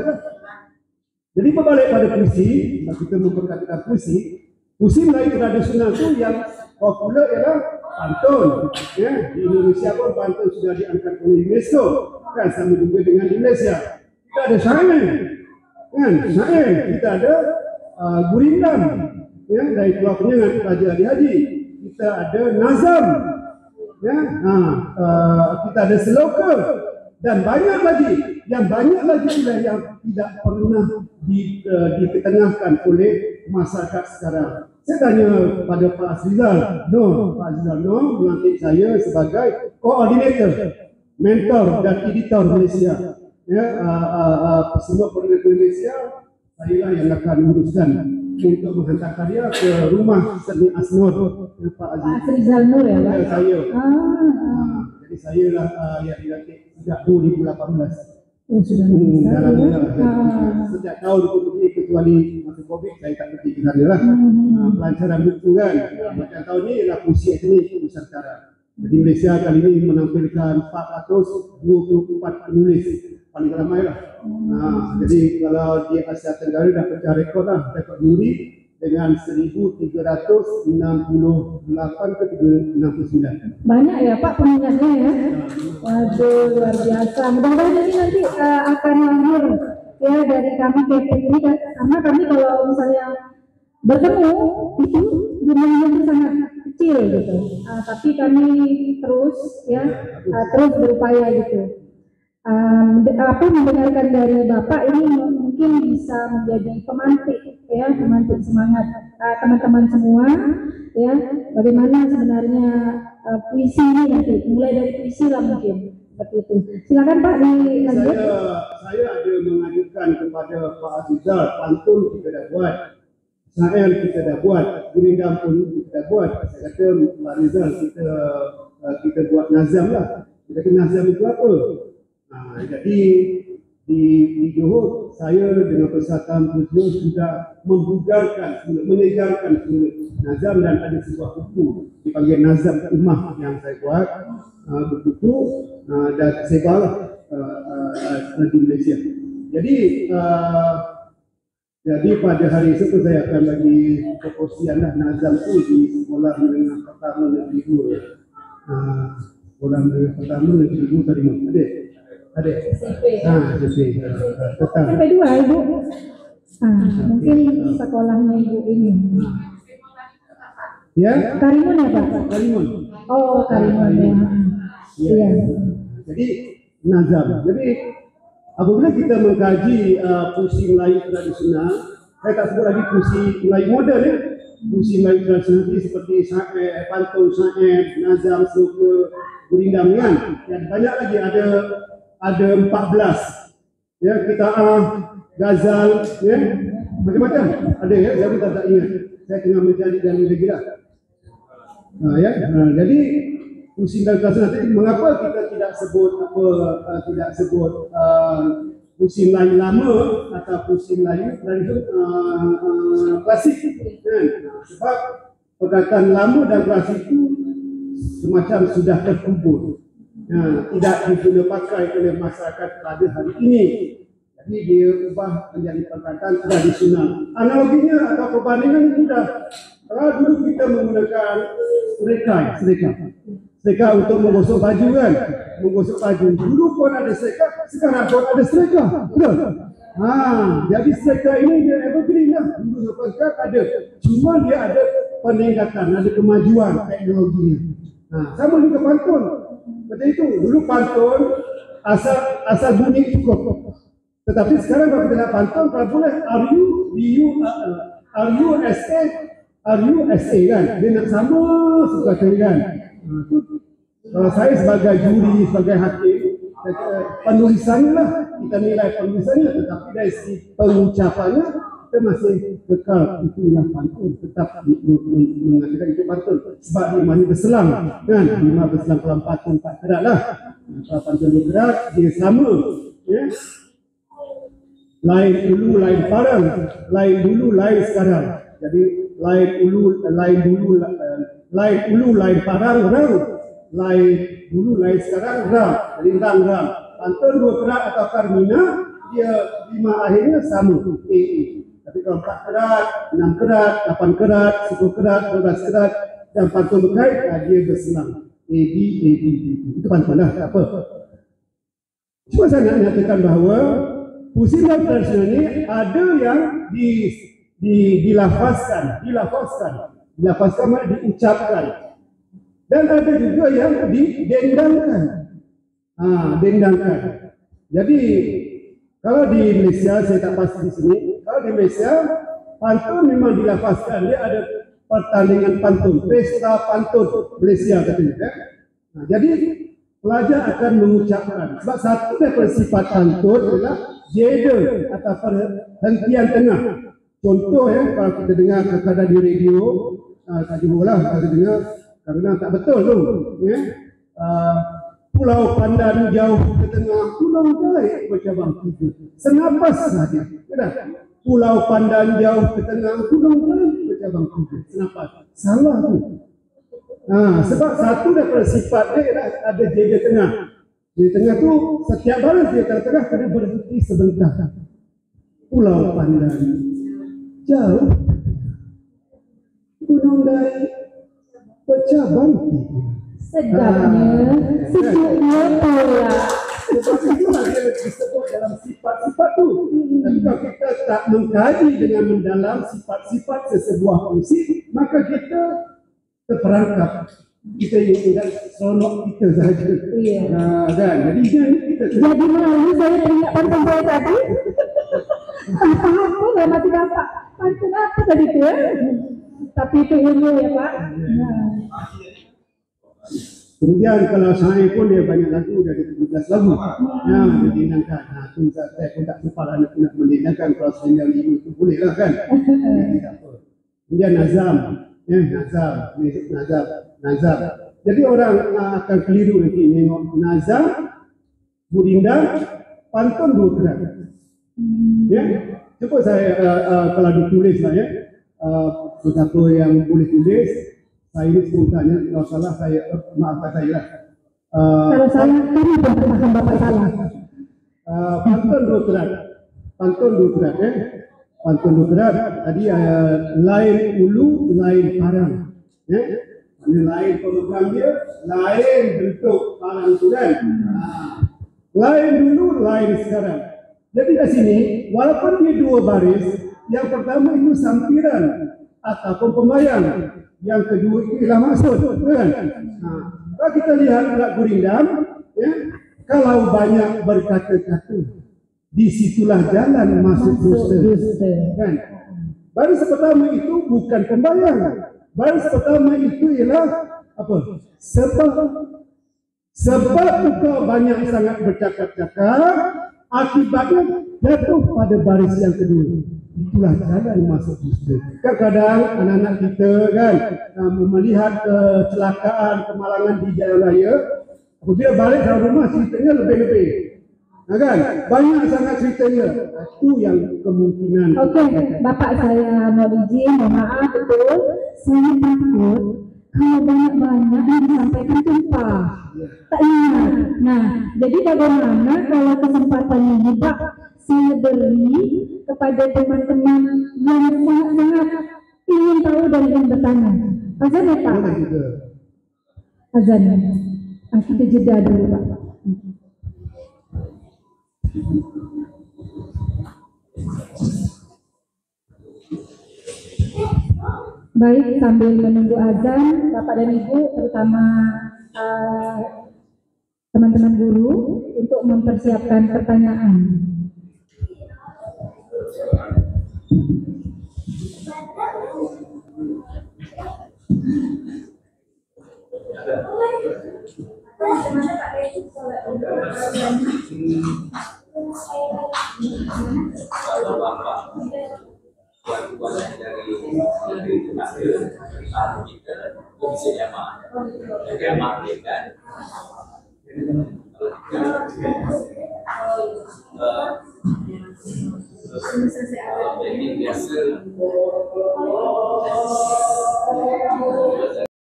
S5: Jadi berbalik pada puisi, kita memperkatakan puisi Melayu tradisional itu yang popular ialah pantun. Di Indonesia pun pantun sudah diangkat oleh UNESCO, sama juga dengan di Malaysia. Kita ada syair, kita ada gurindam, dari Keluar Penyengat Raja Ali Haji. Kita ada nazam, kita ada seloka dan banyak lagi. Yang banyak lagi ialah yang tidak pernah diketengahkan oleh masyarakat sekarang. Saya tanya pada Pak Azrizal Nur melantik saya sebagai koordinator, mentor dan editor Malaysia. Semua penduduk Malaysia saya yang akan uruskan untuk menghantar karya ke rumah seni Asnur Pak
S4: Azrizal Nur ya Pak?
S5: Saya. Jadi saya lah yang dilantik sejak 2018.
S4: Sudah
S5: sejak tahun pergi kecuali masa Covid saya tak pergi ke sana lah. Pelancaran buku kan. Macam tahun ni ialah puisi etnik Nusantara. Jadi Malaysia kali ini menampilkan 424 penulis paling ramai lah. Jadi kalau di Asia Tenggara dah pecah rekod lah, rekod muri dengan 1,368 ke 369.
S4: Banyak ya Pak peminatnya ya. Waduh, luar biasa. Mudah-mudahan ini nanti akan lahir ya dari kami KPI ini, karena kami kalau misalnya bertemu itu jumlahnya itu sangat kecil gitu. Tapi kami terus terus berupaya gitu. Mendengarkan dari Bapak ini mungkin bisa menjadi pemantik semangat teman-teman semua ya, bagaimana sebenarnya puisi ini nanti mulai dari puisi lah mungkin seperti itu. Silakan Pak dilanjut.
S5: Saya ada mengajukan kepada Pak Azrizal, pantun kita dah buat, syair kita dah buat, gurindam pun kita dah buat. Saya kata Pak Azrizal kita buat nazam lah. Kita kata nazam itu apa? Jadi di Johor saya dengan Persatuan Penulis sudah menyegarkan nazam, dan ada sebuah buku dipanggil Nazam Ummah yang saya buat, buku dan sebarlah di Malaysia. Jadi Jadi pada hari esok tu saya akan bagi proposian lah nazam tu di sekolah menengah pertama negeri 2. Sekolah menengah pertama negeri 2 tadi mana? Adik? SMP. Tetap.
S4: Sampai 2 ibu. Mungkin sekolahnya ibu ini.
S5: Ya?
S4: Karimun ya Pak?
S5: Karimun.
S4: Oh, Karimun ya. Iya.
S5: Jadi nazam. Jadi apabila kita mengkaji puisi Melayu tradisional, saya tak sebut lagi puisi Melayu moden ya. Puisi Melayu tradisional seperti syair, pantun syair, nazam, sloka, gurindam kan. Dan banyak lagi ada 14. Ya, qitaah, ghazal, ya. Macam-macam. Ada ya, saya pun tak ingat. Saya tengah mencari dan lagi lah. Jadi puisi Melayu tradisional tadi, mengapa kita tidak sebut puisi Melayu lama atau puisi Melayu tradisional klasik kan? Sebab perkataan lama dan klasik itu semacam sudah terkubur, tidak diguna pakai oleh masyarakat pada hari ini. Jadi dia ubah menjadi perkataan tradisional. Analoginya atau perbandingan mudah. Kalau dulu kita menggunakan serika untuk menggosok baju kan, dulu pun ada serika, sekarang pun ada serika, betul? Jadi serika ini dia evergreen lah, dulu sampai sekarang ada, cuma dia ada peningkatan, ada kemajuan teknologinya. Sama juga pantun, seperti itu. Dulu pantun asal bunyi cukup, tetapi sekarang kalau kita nak pantun, kalau boleh RUSA kan, dia nak sama suka kan. Kalau saya sebagai juri, sebagai hakim, penulisannya lah, kita nilai penulisannya, tetapi dari segi pengucapannya, kita masih kekal, itulah pantun, tetap mengatakan itu pantun. Sebab lima berselang, kan? Lima berselang kalau pantun 4 kerat lah. Kalau pantun 2 kerat, dia sama. Ya? Lain dulu, lain parang, lain dulu, lain sekarang. Jadi lain ulu, lain parang, rang. Lain dulu, lain sekarang, rang. Jadi rang. Pantun 2 kerat atau karmina, dia 5 akhirnya sama. Tapi kalau 4 kerat, 6 kerat, 8 kerat, 10 kerat, 12 kerat, dan pantun berkait, dia berselang. AB. Itu pantun lah, tak apa. Cuma saya nak nyatakan bahawa puisi Melayu tradisional ini ada yang dilafazkan maknanya diucapkan, dan ada juga yang didendangkan. Dendangkan. Jadi kalau di Malaysia, saya tak pasti di sini, kalau di Malaysia pantun memang dilafazkan, dia ada pertandingan pantun, pesta pantun Malaysia katanya. Jadi pelajar akan mengucapkan, sebab satu daripada sifat pantun adalah jeda atau perhentian tengah. Contoh ya, kalau kita dengar kadang-kadang di radio, tak jumpa lah kalau kita dengar, kadang-kadang tak betul tu. Ya? Pulau Pandan jauh ke tengah, pulau baik bercabang 3. Senapas saja. Pulau Pandan jauh ke tengah, pulau baik bercabang 3. Senapas. Salah tu. Sebab satu daripada sifat dia ada jeda tengah. Jeda tengah tu setiap baris dia tengah kena berhenti sebentar. Pulau Pandan jauh, gunung dari bercabang 3.
S4: Sedapnya, sejuknya pula.
S5: Sebab itulah dia disebut dalam sifat-sifat tu. Dan kalau kita tak mengkaji dengan mendalam sifat-sifat sesebuah puisi, maka kita terperangkap. Kita ingat seronok kita sahaja. Kan? Jadi kita
S4: Jadi malu saya teringat pantun saya tadi. Apa lah mati bapak. Pantun apa tadi tu ya? Tapi itu ilmu ya Pak.
S5: Kemudian kalau syair pun dia banyak lagu, dia ada 17 lagu. Didendangkan. Tu saya pun tak sempat nak mendendangkan, kalau sehingga 5 itu boleh lah kan. Kemudian nazam. Nazam. Jadi orang akan keliru nanti tengok nazam, gurindam, pantun 2 kerat. Ya, cuba saya kalau ditulis lah ya, siapa yang boleh tulis, saya ini spontannya, kalau salah saya maafkan saya lah.
S4: Kalau saya kami pun paham bapak salah.
S5: Pantun 2 kerat ya. pantun dokteran tadi lain ulu, lain parang. Ya. Ini lain pemegang dia, lain bentuk parang itu kan. Lain dulu, lain sekarang. Jadi di sini, walaupun dia dua baris, yang pertama itu sampiran ataupun pembayang, yang kedua itu ialah maksud, kan? Kalau kita lihat alat gurindam, ya, kalau banyak berkata-kata, disitulah jalan masuk dusta, kan? Baris pertama itu bukan pembayang, baris pertama itu ialah apa? Sebab engkau banyak sangat bercakap-cakap, akibatnya jatuh pada baris yang kedua. Itulah jalan masuk dusta. Kadang-kadang anak-anak kita kan melihat kecelakaan, kemalangan di jalan raya, apabila balik ke rumah ceritanya lebih-lebih. Kan? Banyak sangat ceritanya. Itu yang kemungkinan.
S4: Okey, Bapak saya mau izin, mohon maaf betul. Saya takut kalau banyak-banyak yang disampaikan tumpah. Tak ingat. Nah, jadi bagaimana kalau kesempatan ini Pak saya beri kepada teman-teman yang sangat-sangat ingin tahu dan ingin bertanya. Azan ya Pak? Azan. Kita jeda dulu Pak. Baik, sambil menunggu azan, Bapak dan Ibu, terutama teman-teman guru, untuk mempersiapkan pertanyaan.
S8: Jadi biasa